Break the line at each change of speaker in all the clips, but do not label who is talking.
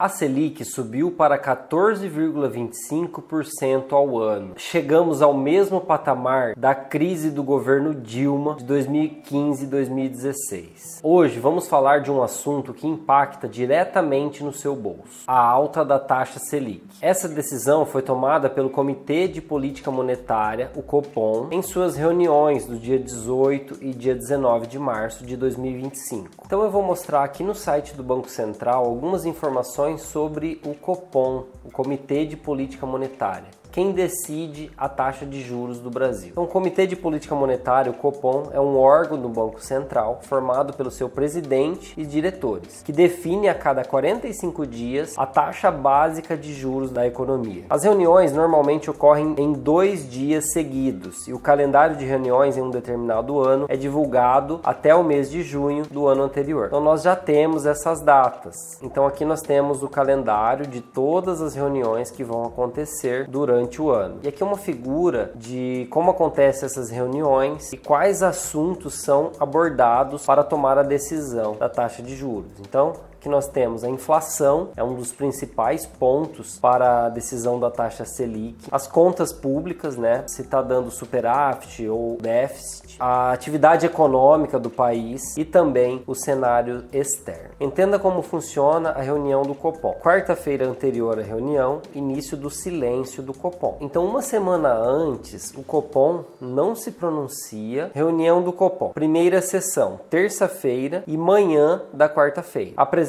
A Selic subiu para 14,25% ao ano. Chegamos ao mesmo patamar da crise do governo Dilma de 2015 e 2016. Hoje vamos falar de um assunto que impacta diretamente no seu bolso: a alta da taxa Selic. Essa decisão foi tomada pelo Comitê de Política Monetária, o Copom, em suas reuniões do dia 18 e dia 19 de março de 2025. Então eu vou mostrar aqui no site do Banco Central algumas informações sobre o Copom, o Comitê de Política Monetária, quem decide a taxa de juros do Brasil. Então, o Comitê de Política Monetária, o Copom, é um órgão do Banco Central formado pelo seu presidente e diretores, que define a cada 45 dias a taxa básica de juros da economia. As reuniões normalmente ocorrem em 2 dias seguidos e o calendário de reuniões em um determinado ano é divulgado até o mês de junho do ano anterior. Então, nós já temos essas datas. Então, aqui nós temos o calendário de todas as reuniões que vão acontecer durante o ano. E aqui é uma figura de como acontecem essas reuniões e quais assuntos são abordados para tomar a decisão da taxa de juros. Então, que nós temos a inflação, é um dos principais pontos para a decisão da taxa Selic, as contas públicas, se está dando superávit ou déficit, a atividade econômica do país e também o cenário externo. Entenda como funciona a reunião do Copom. Quarta-feira anterior à reunião, início do silêncio do Copom. Então, uma semana antes, o Copom não se pronuncia. Reunião do Copom. Primeira sessão, terça-feira e manhã da quarta-feira. Apresentações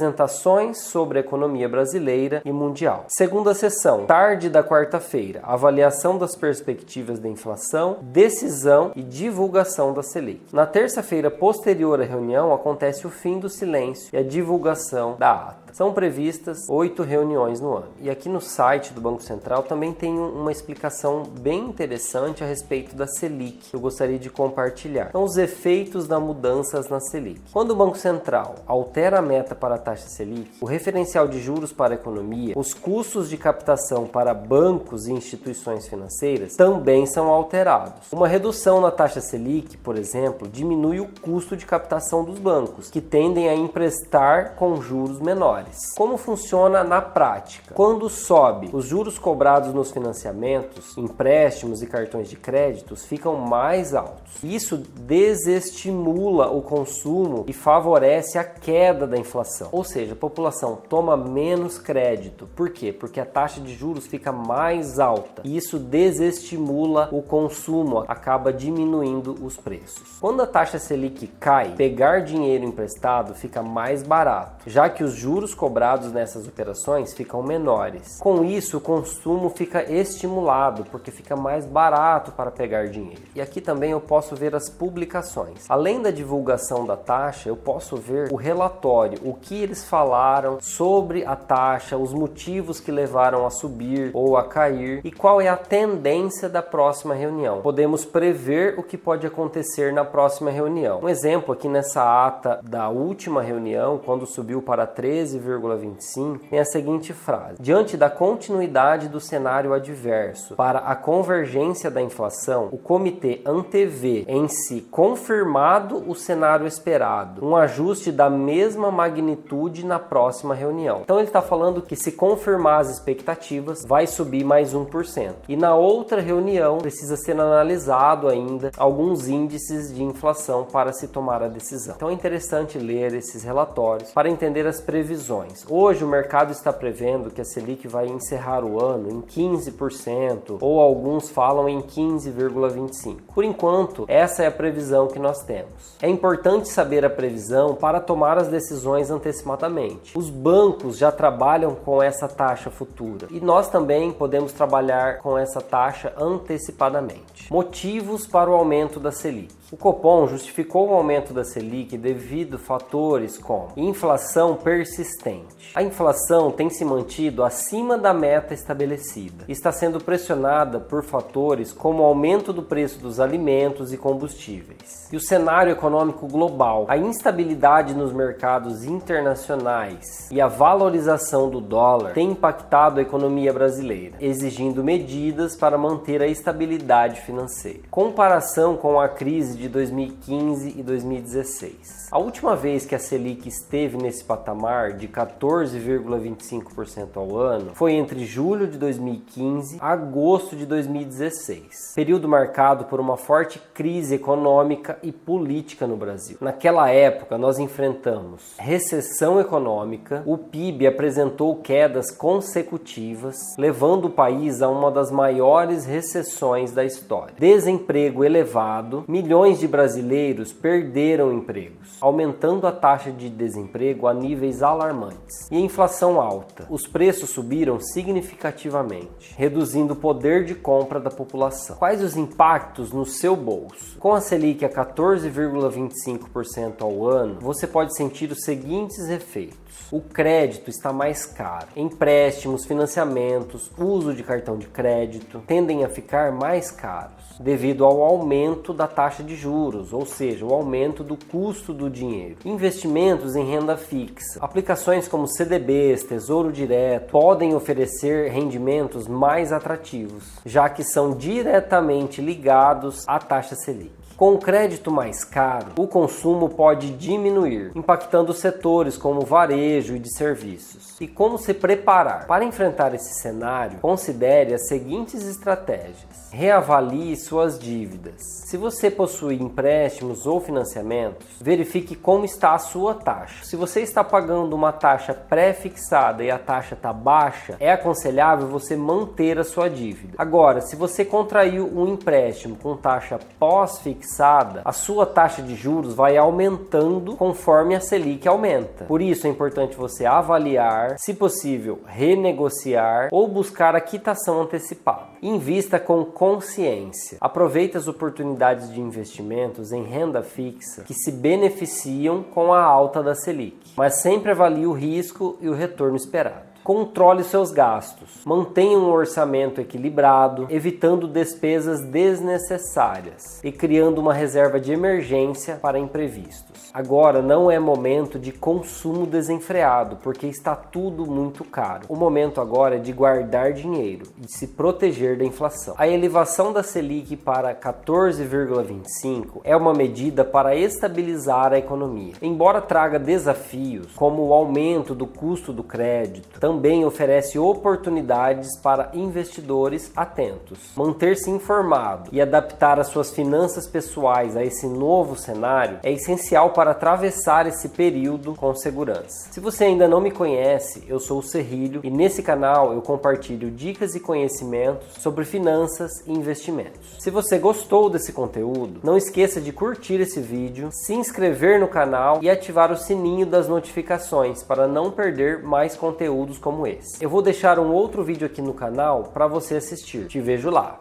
sobre a economia brasileira e mundial. Segunda sessão, tarde da quarta-feira, avaliação das perspectivas da inflação, decisão e divulgação da Selic. Na terça-feira posterior à reunião, acontece o fim do silêncio e a divulgação da ata. São previstas 8 reuniões no ano. E aqui no site do Banco Central também tem uma explicação bem interessante a respeito da Selic que eu gostaria de compartilhar. Então, os efeitos das mudanças na Selic. Quando o Banco Central altera a meta para a taxa Selic, o referencial de juros para a economia, os custos de captação para bancos e instituições financeiras também são alterados. Uma redução na taxa Selic, por exemplo, diminui o custo de captação dos bancos, que tendem a emprestar com juros menores. Como funciona na prática? Quando sobe, os juros cobrados nos financiamentos, empréstimos e cartões de créditos ficam mais altos. Isso desestimula o consumo e favorece a queda da inflação. Ou seja, a população toma menos crédito. Por quê? Porque a taxa de juros fica mais alta. E isso desestimula o consumo, acaba diminuindo os preços. Quando a taxa Selic cai, pegar dinheiro emprestado fica mais barato, já que os juros cobrados nessas operações ficam menores. Com isso, o consumo fica estimulado, porque fica mais barato para pegar dinheiro. E aqui também eu posso ver as publicações. Além da divulgação da taxa, eu posso ver o relatório, o que eles falaram sobre a taxa, os motivos que levaram a subir ou a cair e qual é a tendência da próxima reunião. Podemos prever o que pode acontecer na próxima reunião. Um exemplo aqui nessa ata da última reunião, quando subiu para 13,25, tem a seguinte frase: diante da continuidade do cenário adverso para a convergência da inflação, o comitê antevê em si confirmado o cenário esperado, um ajuste da mesma magnitude na próxima reunião. Então ele está falando que, se confirmar as expectativas, vai subir mais 1%. E na outra reunião precisa ser analisado ainda alguns índices de inflação para se tomar a decisão. Então é interessante ler esses relatórios para entender as previsões. Hoje o mercado está prevendo que a Selic vai encerrar o ano em 15%, ou alguns falam em 15,25%. Por enquanto, essa é a previsão que nós temos. É importante saber a previsão para tomar as decisões antecipadamente. Os bancos já trabalham com essa taxa futura e nós também podemos trabalhar com essa taxa antecipadamente. Motivos para o aumento da Selic. O Copom justificou o aumento da Selic devido a fatores como inflação persistente. A inflação tem se mantido acima da meta estabelecida e está sendo pressionada por fatores como o aumento do preço dos alimentos e combustíveis. E o cenário econômico global, a instabilidade nos mercados internacionais e a valorização do dólar tem impactado a economia brasileira, exigindo medidas para manter a estabilidade financeira. Comparação com a crise de 2015 e 2016. A última vez que a Selic esteve nesse patamar de 14,25% ao ano foi entre julho de 2015 e agosto de 2016, período marcado por uma forte crise econômica e política no Brasil. Naquela época, nós enfrentamos recessão econômica, o PIB apresentou quedas consecutivas, levando o país a uma das maiores recessões da história. Desemprego elevado, milhões de brasileiros perderam empregos, aumentando a taxa de desemprego a níveis alarmantes. E a inflação alta. Os preços subiram significativamente, reduzindo o poder de compra da população. Quais os impactos no seu bolso? Com a Selic a 14,25% ao ano, você pode sentir os seguintes efeitos. O crédito está mais caro. Empréstimos, financiamentos, uso de cartão de crédito tendem a ficar mais caros devido ao aumento da taxa de juros, ou seja, o aumento do custo do dinheiro. Investimentos em renda fixa. Aplicações como CDBs, Tesouro Direto, podem oferecer rendimentos mais atrativos, já que são diretamente ligados à taxa Selic. Com o crédito mais caro, o consumo pode diminuir, impactando setores como varejo e de serviços. E como se preparar? Para enfrentar esse cenário, considere as seguintes estratégias. Reavalie suas dívidas. Se você possui empréstimos ou financiamentos, verifique como está a sua taxa. Se você está pagando uma taxa pré-fixada e a taxa está baixa, é aconselhável você manter a sua dívida. Agora, se você contraiu um empréstimo com taxa pós-fixada, a sua taxa de juros vai aumentando conforme a Selic aumenta. Por isso é importante você avaliar, se possível, renegociar ou buscar a quitação antecipada. Invista com consciência. Aproveite as oportunidades de investimentos em renda fixa que se beneficiam com a alta da Selic, mas sempre avalie o risco e o retorno esperado. Controle seus gastos. Mantenha um orçamento equilibrado, evitando despesas desnecessárias e criando uma reserva de emergência para imprevistos. Agora não é momento de consumo desenfreado, porque está tudo muito caro. O momento agora é de guardar dinheiro e de se proteger da inflação. A elevação da Selic para 14,25 é uma medida para estabilizar a economia. Embora traga desafios, como o aumento do custo do crédito, também oferece oportunidades para investidores atentos. Manter-se informado e adaptar as suas finanças pessoais a esse novo cenário é essencial para atravessar esse período com segurança. Se você ainda não me conhece, eu sou o Serrilho e nesse canal eu compartilho dicas e conhecimentos sobre finanças e investimentos. Se você gostou desse conteúdo, não esqueça de curtir esse vídeo, se inscrever no canal e ativar o sininho das notificações para não perder mais conteúdos como esse. Eu vou deixar um outro vídeo aqui no canal para você assistir. Te vejo lá.